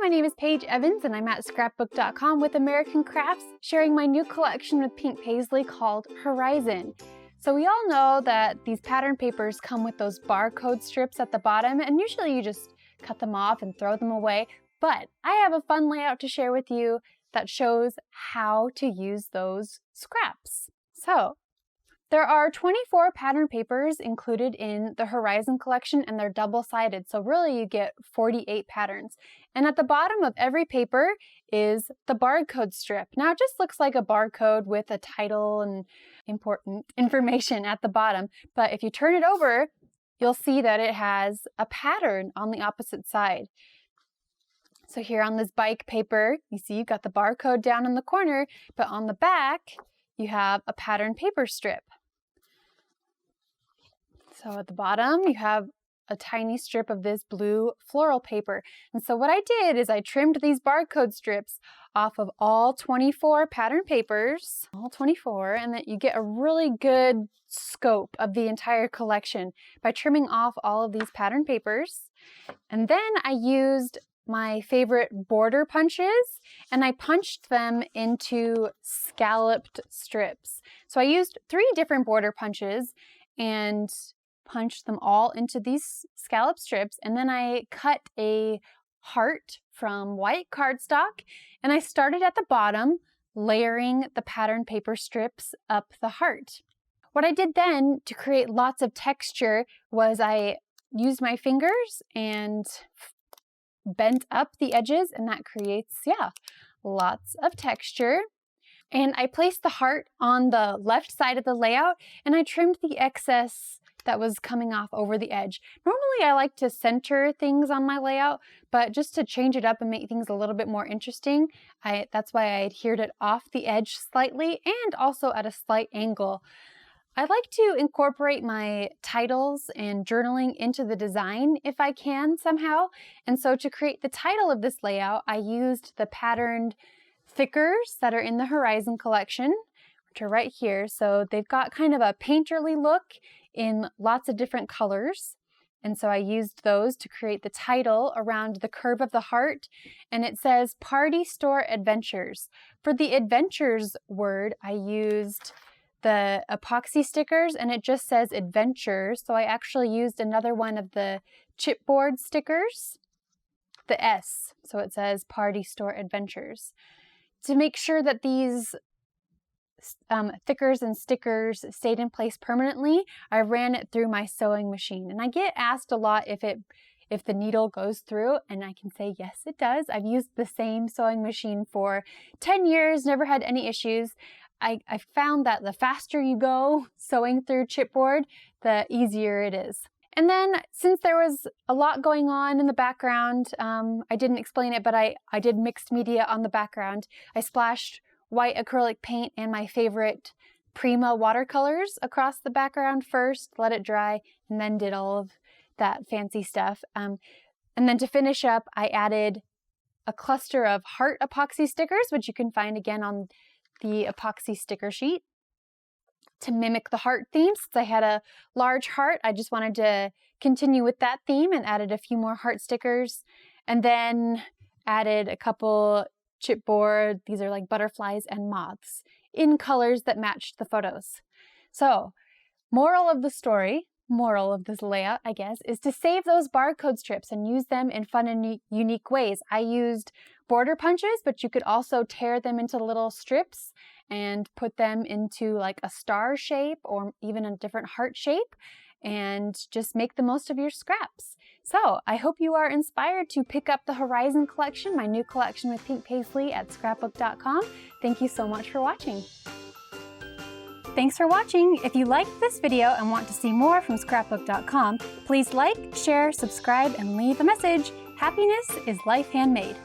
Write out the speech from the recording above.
my name is Paige Evans and I'm at Scrapbook.com with American Crafts, sharing my new collection with Pink Paislee called Horizon. So we all know that these pattern papers come with those barcode strips at the bottom, and usually you just cut them off and throw them away. But I have a fun layout to share with you that shows how to use those scraps. So there are 24 pattern papers included in the Horizon collection, and they're double-sided, so really you get 48 patterns. And at the bottom of every paper is the barcode strip. Now it just looks like a barcode with a title and important information at the bottom, but if you turn it over, you'll see that it has a pattern on the opposite side. So here on this bike paper, you see you've got the barcode down in the corner, but on the back, you have a pattern paper strip. So at the bottom, you have a tiny strip of this blue floral paper. And so what I did is I trimmed these barcode strips off of all 24 pattern papers, all 24, and that you get a really good scope of the entire collection by trimming off all of these pattern papers. And then I used my favorite border punches, and I punched them into scalloped strips. So I used 3 different border punches and punched them all into these scallop strips, and then I cut a heart from white cardstock, and I started at the bottom, layering the pattern paper strips up the heart. What I did then to create lots of texture was I used my fingers and bent up the edges, and that creates, lots of texture. And I placed the heart on the left side of the layout, and I trimmed the excess that was coming off over the edge. Normally I like to center things on my layout, but just to change it up and make things a little bit more interesting, that's why I adhered it off the edge slightly and also at a slight angle. I like to incorporate my titles and journaling into the design if I can somehow. And so to create the title of this layout, I used the patterned thickers that are in the Horizon collection, which are right here. So they've got kind of a painterly look in lots of different colors. And so I used those to create the title around the curve of the heart. And it says Party Store Adventures. For the adventures word, I used the epoxy stickers, and it just says adventures. So I actually used another one of the chipboard stickers, the S. So it says Party Store Adventures. To make sure that these thickers and stickers stayed in place permanently, I ran it through my sewing machine. And I get asked a lot if the needle goes through, and I can say yes, it does. I've used the same sewing machine for 10 years, never had any issues. I found that the faster you go sewing through chipboard, the easier it is. And then, since there was a lot going on in the background, I didn't explain it, but I did mixed media on the background. I splashed white acrylic paint and my favorite Prima watercolors across the background first, let it dry, and then did all of that fancy stuff. And then to finish up, I added a cluster of heart epoxy stickers, which you can find again on the epoxy sticker sheet, to mimic the heart theme. Since I had a large heart, I just wanted to continue with that theme and added a few more heart stickers, and then added a couple chipboard, these are like butterflies and moths, in colors that matched the photos. So, moral of the story, moral of this layout, I guess, is to save those barcode strips and use them in fun and unique ways. I used border punches, but you could also tear them into little strips and put them into like a star shape or even a different heart shape, and just make the most of your scraps. So I hope you are inspired to pick up the Horizon collection, my new collection with Pink Paislee, at Scrapbook.com. Thank you so much for watching. Thanks for watching. If you liked this video and want to see more from Scrapbook.com, please like, share, subscribe, and leave a message. Happiness is life handmade.